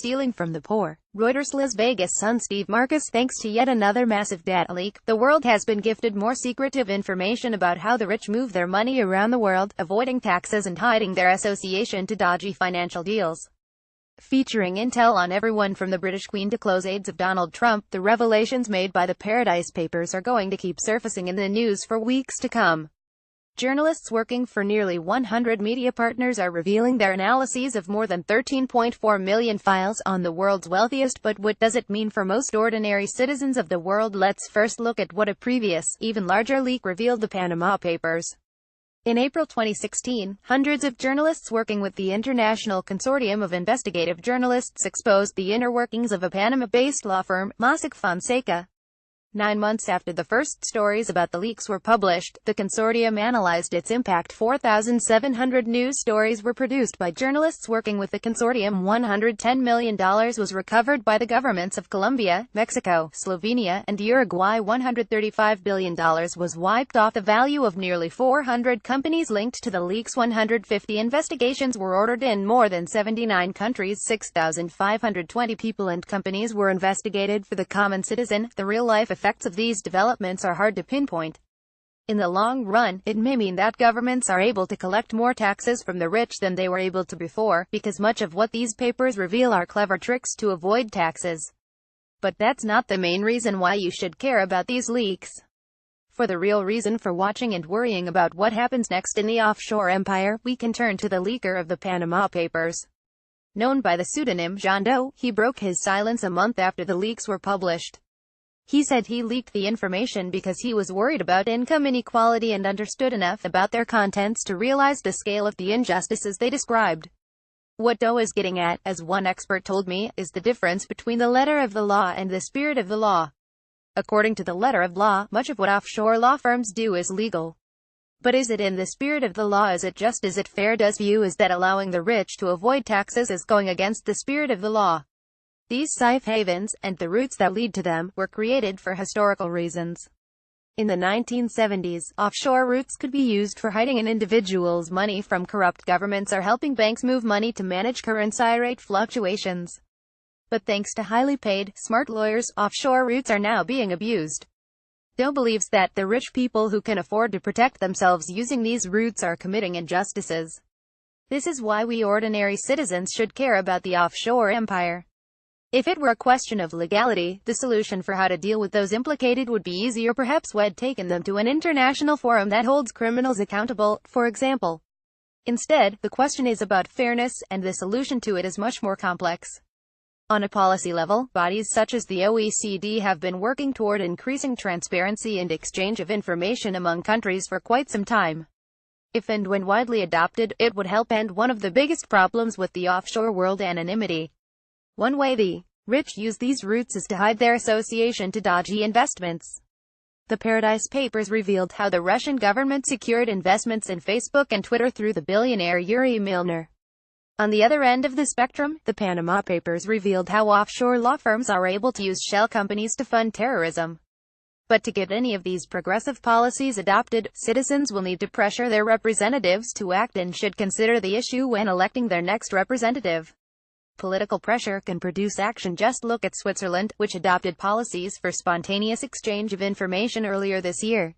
stealing from the poor. Reuters Las Vegas SunSteve Marcus. Thanks to yet another massive data leak, the world has been gifted more secretive information about how the rich move their money around the world, avoiding taxes and hiding their association to dodgy financial deals. Featuring intel on everyone from the British Queen to close aides of Donald Trump, the revelations made by the Paradise Papers are going to keep surfacing in the news for weeks to come. Journalists working for nearly 100 media partners are revealing their analyses of more than 13.4 million files on the world's wealthiest. But what does it mean for most ordinary citizens of the world? Let's first look at what a previous, even larger leak revealed: the Panama Papers. In April 2016, hundreds of journalists working with the International Consortium of Investigative Journalists exposed the inner workings of a Panama-based law firm, Mossack Fonseca. 9 months after the first stories about the leaks were published, the consortium analyzed its impact. 4,700 news stories were produced by journalists working with the consortium. $110 million was recovered by the governments of Colombia, Mexico, Slovenia, and Uruguay. $135 billion was wiped off the value of nearly 400 companies linked to the leaks. 150 investigations were ordered in more than 79 countries. 6,520 people and companies were investigated. For the common citizen, the real-life effects of these developments are hard to pinpoint. In the long run, it may mean that governments are able to collect more taxes from the rich than they were able to before, because much of what these papers reveal are clever tricks to avoid taxes. But that's not the main reason why you should care about these leaks. For the real reason for watching and worrying about what happens next in the offshore empire, we can turn to the leaker of the Panama Papers. Known by the pseudonym John Doe, he broke his silence a month after the leaks were published. He said he leaked the information because he was worried about income inequality and understood enough about their contents to realize the scale of the injustices they described. What Doe is getting at, as one expert told me, is the difference between the letter of the law and the spirit of the law. According to the letter of law, much of what offshore law firms do is legal. But is it in the spirit of the law? Is it just? Is it fair? Does view is that allowing the rich to avoid taxes is going against the spirit of the law. These safe havens, and the routes that lead to them, were created for historical reasons. In the 1970s, offshore routes could be used for hiding an individual's money from corrupt governments or helping banks move money to manage currency rate fluctuations. But thanks to highly paid, smart lawyers, offshore routes are now being abused. Doe believes that the rich people who can afford to protect themselves using these routes are committing injustices. This is why we ordinary citizens should care about the offshore empire. If it were a question of legality, the solution for how to deal with those implicated would be easier. Perhaps we'd taken them to an international forum that holds criminals accountable, for example. Instead, the question is about fairness, and the solution to it is much more complex. On a policy level, bodies such as the OECD have been working toward increasing transparency and exchange of information among countries for quite some time. If and when widely adopted, it would help end one of the biggest problems with the offshore world: anonymity. One way the rich use these routes is to hide their association to dodgy investments. The Paradise Papers revealed how the Russian government secured investments in Facebook and Twitter through the billionaire Yuri Milner. On the other end of the spectrum, the Panama Papers revealed how offshore law firms are able to use shell companies to fund terrorism. But to get any of these progressive policies adopted, citizens will need to pressure their representatives to act and should consider the issue when electing their next representative. Political pressure can produce action. Just look at Switzerland, which adopted policies for spontaneous exchange of information earlier this year.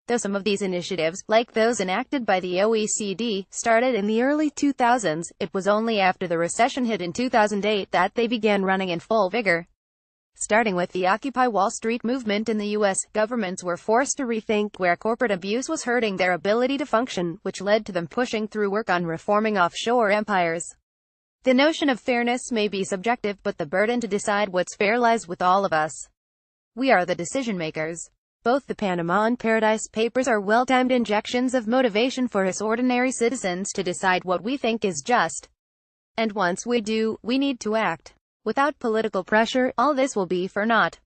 Though some of these initiatives, like those enacted by the OECD, started in the early 2000s, it was only after the recession hit in 2008 that they began running in full vigor. Starting with the Occupy Wall Street movement in the US, governments were forced to rethink where corporate abuse was hurting their ability to function, which led to them pushing through work on reforming offshore empires. The notion of fairness may be subjective, but the burden to decide what's fair lies with all of us. We are the decision makers. Both the Panama and Paradise Papers are well-timed injections of motivation for us ordinary citizens to decide what we think is just. And once we do, we need to act. Without political pressure, all this will be for naught.